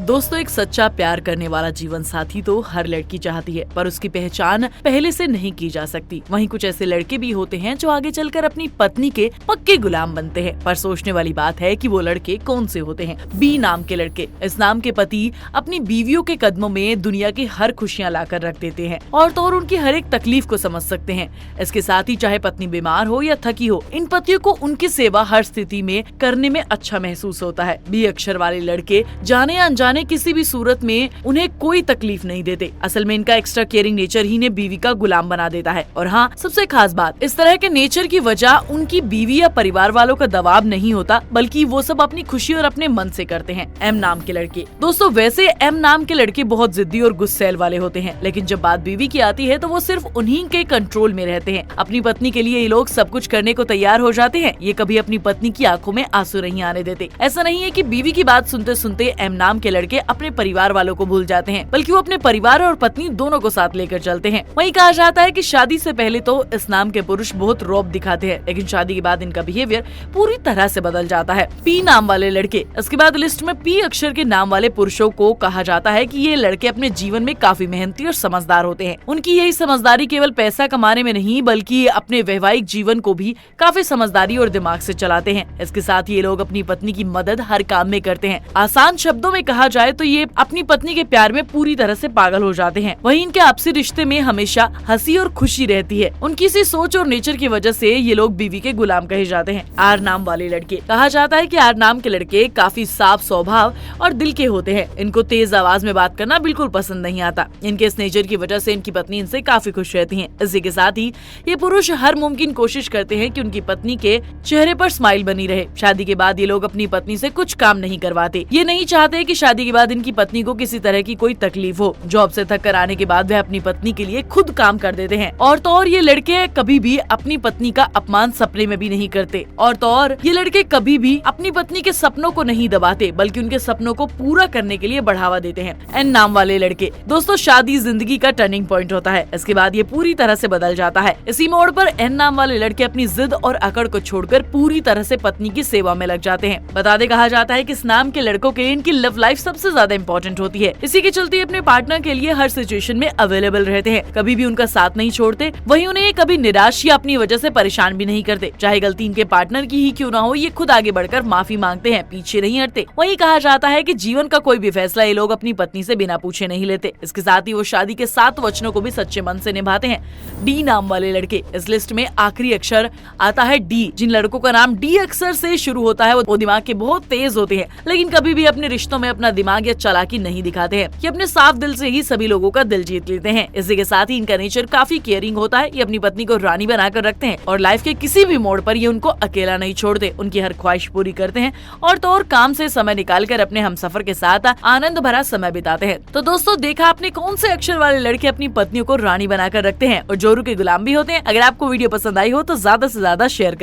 दोस्तों, एक सच्चा प्यार करने वाला जीवन साथी तो हर लड़की चाहती है, पर उसकी पहचान पहले से नहीं की जा सकती। वहीं कुछ ऐसे लड़के भी होते हैं जो आगे चलकर अपनी पत्नी के पक्के गुलाम बनते हैं। पर सोचने वाली बात है कि वो लड़के कौन से होते हैं। बी नाम के लड़के। इस नाम के पति अपनी बीवियों के कदमों में दुनिया की हर खुशियाँ लाकर रख देते हैं और तो और उनकी हर एक तकलीफ को समझ सकते हैं। इसके साथ ही चाहे पत्नी बीमार हो या थकी हो, इन पतियों को उनकी सेवा हर स्थिति में करने में अच्छा महसूस होता है। बी अक्षर वाले लड़के जाने या अनजाने किसी भी सूरत में उन्हें कोई तकलीफ नहीं देते। असल में इनका एक्स्ट्रा केयरिंग नेचर ही ने बीवी का गुलाम बना देता है। और हाँ, सबसे खास बात, इस तरह के नेचर की वजह उनकी बीवी या परिवार वालों का दबाव नहीं होता, बल्कि वो सब अपनी खुशी और अपने मन से करते हैं। एम नाम के लड़के। दोस्तों, वैसे एम नाम के लड़के बहुत जिद्दी और गुस्सैल वाले होते हैं, लेकिन जब बात बीवी की आती है तो वो सिर्फ उन्हीं के कंट्रोल में रहते हैं। अपनी पत्नी के लिए ये लोग सब कुछ करने को तैयार हो जाते हैं। ये कभी अपनी पत्नी की आंखों में आंसू नहीं आने देते। ऐसा नहीं है कि बीवी की बात सुनते सुनते एम नाम के लड़के अपने परिवार वालों को भूल जाते हैं, बल्कि वो अपने परिवार और पत्नी दोनों को साथ लेकर चलते हैं। वहीं कहा जाता है कि शादी से पहले तो इस नाम के पुरुष बहुत रौब दिखाते हैं, लेकिन शादी के बाद इनका बिहेवियर पूरी तरह से बदल जाता है। पी नाम वाले लड़के। इसके बाद लिस्ट में पी अक्षर के नाम वाले पुरुषों को कहा जाता है कि ये लड़के अपने जीवन में काफी मेहनती और समझदार होते हैं। उनकी यही समझदारी केवल पैसा कमाने में नहीं, बल्कि अपने वैवाहिक जीवन को भी काफी समझदारी और दिमाग से चलाते हैं। इसके साथ ये लोग अपनी पत्नी की मदद हर काम में करते हैं। आसान शब्दों में कहा जाए तो ये अपनी पत्नी के प्यार में पूरी तरह से पागल हो जाते हैं। वहीं इनके आपसी रिश्ते में हमेशा हंसी और खुशी रहती है। उनकी इसी सोच और नेचर की वजह से ये लोग बीवी के गुलाम कहे जाते हैं। आर नाम वाले लड़के। कहा जाता है कि आर नाम के लड़के काफी साफ स्वभाव और दिल के होते हैं। इनको तेज आवाज में बात करना बिल्कुल पसंद नहीं आता। इनके इस नेचर की वजह से इनकी पत्नी इनसे काफी खुश रहती है। इसी के साथ ही ये पुरुष हर मुमकिन कोशिश करते हैं कि उनकी पत्नी के चेहरे पर स्माइल बनी रहे। शादी के बाद ये लोग अपनी पत्नी से कुछ काम नहीं करवाते। ये नहीं चाहते कि शादी के बाद इनकी पत्नी को किसी तरह की कोई तकलीफ हो। जॉब से थक कर आने के बाद वह अपनी पत्नी के लिए खुद काम कर देते हैं। और तो और ये लड़के कभी भी अपनी पत्नी का अपमान सपने में भी नहीं करते। और तो और ये लड़के कभी भी अपनी पत्नी के सपनों को नहीं दबाते, बल्कि उनके सपनों को पूरा करने के लिए बढ़ावा देते हैं। एन नाम वाले लड़के। दोस्तों, शादी जिंदगी का टर्निंग पॉइंट होता है। इसके बाद ये पूरी तरह से बदल जाता है। इसी मोड़ पर एन नाम वाले लड़के अपनी जिद और अकड़ को छोड़कर पूरी तरह से पत्नी की सेवा में लग जाते हैं। बता दे, कहा जाता है कि इस नाम के लड़कों के लिए इनकी लव लाइफ सबसे ज्यादा इम्पोर्टेंट होती है। इसी के चलते अपने पार्टनर के लिए हर सिचुएशन में अवेलेबल रहते हैं, कभी भी उनका साथ नहीं छोड़ते। वहीं उन्हें कभी निराश या अपनी वजह से परेशान भी नहीं करते। चाहे गलती इनके पार्टनर की ही क्यों ना हो, ये खुद आगे बढ़कर माफी मांगते हैं, पीछे नहीं हटते। वहीं कहा जाता है कि जीवन का कोई भी फैसला ये लोग अपनी पत्नी से बिना पूछे नहीं लेते। इसके साथ ही वो शादी के 7 वचनों को भी सच्चे मन से निभाते हैं। डी नाम वाले लड़के। इस लिस्ट में आखिरी अक्षर आता है डी। जिन लड़कों का नाम डी अक्षर से शुरू होता है वो दिमाग के बहुत तेज होते हैं, लेकिन कभी भी अपने रिश्तों में अपना दिमाग या चालाकी नहीं दिखाते हैं। ये अपने साफ दिल से ही सभी लोगों का दिल जीत लेते हैं। इसी के साथ ही इनका नेचर काफी केयरिंग होता है। ये अपनी पत्नी को रानी बनाकर रखते हैं और लाइफ के किसी भी मोड़ पर ये उनको अकेला नहीं छोड़ते। उनकी हर ख्वाहिश पूरी करते हैं और तो और काम से समय निकालकर अपने हमसफर के साथ आनंद भरा समय बिताते हैं। तो दोस्तों, देखा आपने कौन से अक्षर वाले लड़के अपनी पत्नियों को रानी बनाकर रखते हैं और जोरू के गुलाम भी होते हैं। अगर आपको वीडियो पसंद आई हो तो ज्यादा से ज्यादा शेयर करें।